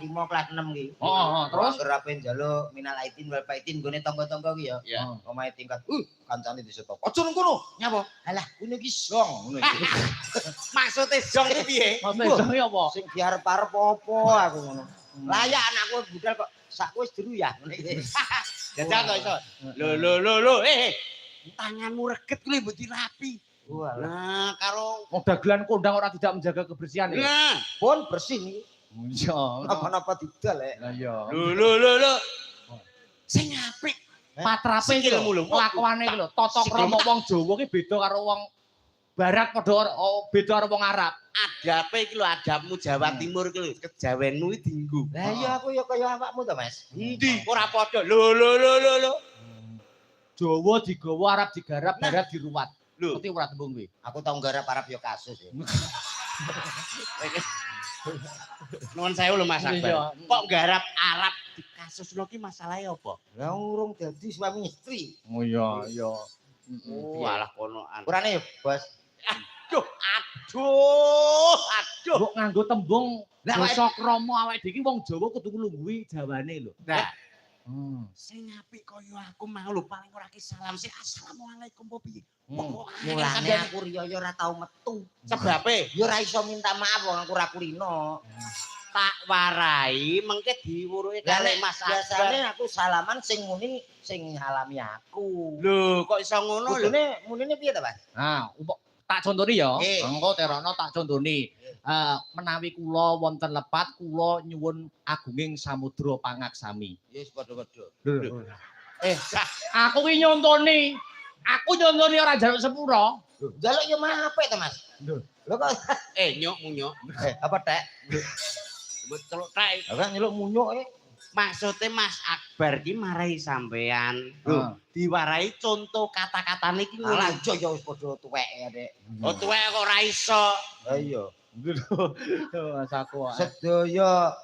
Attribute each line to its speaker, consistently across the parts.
Speaker 1: 5 kelas 6 ki.
Speaker 2: Terus
Speaker 1: ape njaluk minal aidin wal faidin gone tangga-tangga ki ya. Omahe tingkat. Kancane disetok. Aja nang kono. Nyapa? Alah, kene ki zong ngono iki.
Speaker 3: Maksude zong ki piye?
Speaker 2: Maksude zong apa?
Speaker 1: Sing diarep-arep apa aku ngono. Layak anakku budal kok sakku wis diru ya ngene iki.
Speaker 3: Jajal to iso. Lho, tanganmu reget kuwi mbok dirapi. Nah, karo
Speaker 2: dagelan kondang ora tidak menjaga kebersihan ya.
Speaker 3: Nah,
Speaker 1: pun bersih iki.
Speaker 2: Iya.
Speaker 1: Napa-napa didal lek.
Speaker 2: Lah iya.
Speaker 3: Lho. Sing apik
Speaker 2: patrape iki lho, kelakuane iki lho, tata krama wong Jawa ki beda karo wong barat padha beda karo wong Arab.
Speaker 3: Adape iki lho, adabmu Jawa Timur iki lho, kejawenmu iki dienggo.
Speaker 1: Lah iya aku ya kaya awakmu to, Mas.
Speaker 3: Endi ora padha. Lho.
Speaker 2: Jawa digawa, Arab digarap, barat diruwat. Ngerti ora tembung kuwi?
Speaker 1: Aku tau nggarap Arab ya kasus ya.
Speaker 3: Nuwun sewu lho Mas Akbar. Kok nggarap Arab di kasusno ki masalahe apa?
Speaker 1: Lah urung dadi suami istri.
Speaker 2: Oh iya.
Speaker 3: Walah konoan.
Speaker 1: Urane ya, Bos.
Speaker 3: Aduh.
Speaker 2: Mbok nganggo tembung basa krama awake dhewe iki wong Jawa kudu nglungguhi Jawane lho.
Speaker 3: Nah. Sing apik kaya aku mau lho paling ora ki salam sih assalamualaikum po piye.
Speaker 1: Mulane aku riyo ya ora tau metu.
Speaker 3: Sebabe
Speaker 1: ya ora iso minta maaf wong aku ora kulino.
Speaker 3: Tak warai mengke diwuruke kalih Mas Akbar.
Speaker 1: Biasane aku salaman sing muni sing ngalami aku.
Speaker 3: Lho, kok iso ngono lho?
Speaker 1: Munine piye to, Mas?
Speaker 2: Nah, tak contoni ya. Engko Terono tak contoni. Menawi kula wonten lepat kula nyuwun agunging samudra pangaksami.
Speaker 1: Yes, padha-padha.
Speaker 2: Lho. Aku ki nyontoni. Aku nyontoni ora njaluk sepura.
Speaker 1: Njaluk ya mah apik to, Mas. Lho kok
Speaker 3: nyuk munyuk.
Speaker 1: Apa tek?
Speaker 3: Betul tek.
Speaker 1: Ora nyeluk munyuk
Speaker 3: Maksudnya Mas Akbar ki marahi sampean. Diwarai contoh kata-katane ki ngono.
Speaker 1: Lah aja ya wis padha tuweke, Dek.
Speaker 3: Oh tuwek kok ora iso.
Speaker 1: Ha iya.
Speaker 2: Mas aku.
Speaker 1: Sedaya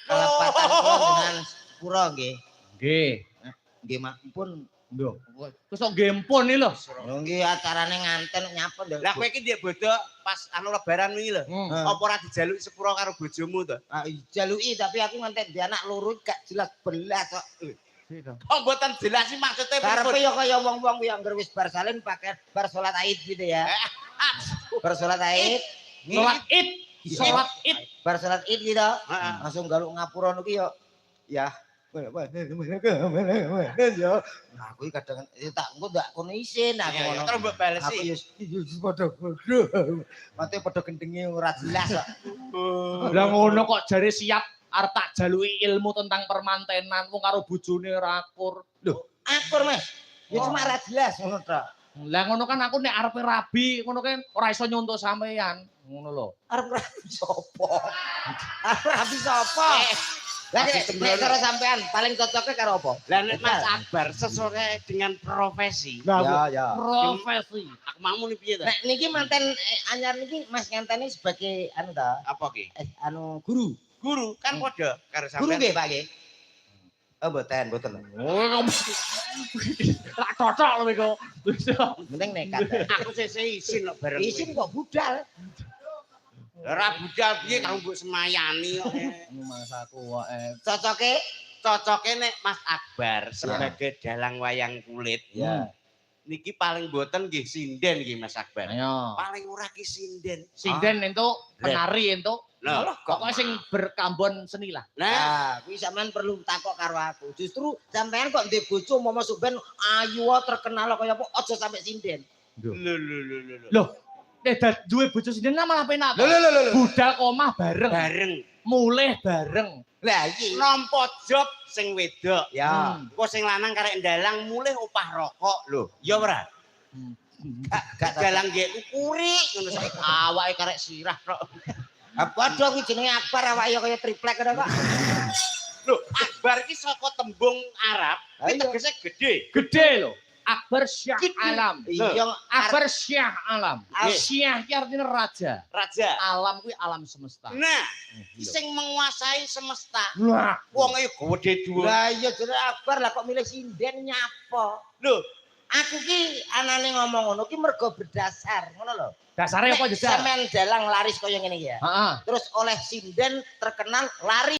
Speaker 1: kalepatan kula dengan sepura nggih. Nggih mampun.
Speaker 2: Lho. Terus kok gempon iki lho.
Speaker 1: Nggih acarane nganten nyapen lho.
Speaker 3: Lah kowe iki ndek bodo pas anu lebaran wingi lho. Apa ora dijaluki sepura karo bojomu to?
Speaker 1: Jaluki tapi aku nganten di anak loro gak jelas belas kok.
Speaker 3: Kok mboten jelas sih maksudnya
Speaker 1: karepe ya kaya wong-wong kuwi anggere wis bar salin pakai bar salat Aid gitu ya. Bar salat Aid.
Speaker 2: Salat Id.
Speaker 1: Bar salat Id gitu. Langsung galuk ngapura niku ya. Aku kadang tak engko ndak kono isin aku ngono.
Speaker 3: Terus mbok balesi.
Speaker 1: Aku padha mate padha gendenge ora jelas kok.
Speaker 2: Lah ngono kok jare siap arep tak jaluki ilmu tentang permantenan wong karo bojone ora akur.
Speaker 1: Lho, akur Mas. Ya cuma ora jelas ngono tok.
Speaker 2: Lah ngono kan aku nek arepe rabi ngono kan ora iso nyontok sampean. Ngono lho.
Speaker 1: Arep rabi sapa? Arep rabi sapa? Lah nek cara sampean paling cocoknya karo apa?
Speaker 3: Lah nek Mas Akbar sesuai dengan profesi.
Speaker 1: Ya.
Speaker 2: Profesi.
Speaker 3: Aku mau muni piye to?
Speaker 1: Nek niki manten anyar niki Mas ngenteni sebagai anu ta?
Speaker 3: Apa ki?
Speaker 1: Anu guru.
Speaker 3: Guru kan padha karo sampean.
Speaker 1: Guru nggih, Pak nggih. Oh, mboten.
Speaker 2: Oh, tak cocok lho iku.
Speaker 1: Mending nekat.
Speaker 3: Aku sesih isin kok bareng.
Speaker 1: Isin kok budal.
Speaker 3: Ora budal piye karo mbok semayani kok.
Speaker 2: Mas aku
Speaker 1: Cocoke
Speaker 3: nek Mas Akbar sebagai dalang wayang kulit.
Speaker 1: Ya.
Speaker 3: Niki paling boten nggih sinden nggih Mas Akbar.
Speaker 2: Ayo.
Speaker 3: Paling ora ki sinden.
Speaker 2: Sinden entuk, penari entuk.
Speaker 3: Lho,
Speaker 2: kok sing berkambon seni lah.
Speaker 1: Nah, kuwi sampean perlu takok karo aku. Justru sampean kok ndek bojo momo suben ayu terkenal kaya apa aja sampe sinden.
Speaker 3: Lho.
Speaker 2: Nek duwe bojo sinden malah penak to.
Speaker 1: Lho.
Speaker 2: Budal omah bareng. Mulih bareng.
Speaker 1: Lah iki
Speaker 3: nampa job sing wedok.
Speaker 1: Ya.
Speaker 3: Kok sing lanang karek ndalang mulih opah rokok lho. Ya ora? Gak dalang nggih ukuri ngono saiki awake karek sirah tok.
Speaker 1: Padha kuwi jenenge Akbar awake kaya triplek ngono kok.
Speaker 3: Lho, Akbar iki saka tembung Arab, iki tegese gedhe.
Speaker 2: Gedhe lho. Akbar Syah Alam.
Speaker 1: Iya,
Speaker 2: Akbar Syah Alam. Syah ki artinya raja.
Speaker 3: Raja.
Speaker 2: Alam kuwi alam semesta.
Speaker 3: Nah, sing menguasai semesta.
Speaker 2: Wah,
Speaker 3: wong e gede dhuwur.
Speaker 1: Lah iya jenenge Akbar lah kok milih sinden nyapa.
Speaker 3: Lho,
Speaker 1: aku ki anane ngomong ngono ki mergo berdasar, ngono lho.
Speaker 2: Dasare apa jeda?
Speaker 1: Semen dalang laris kaya ngene iki ya.
Speaker 2: Heeh.
Speaker 1: Terus oleh sinden terkenal laris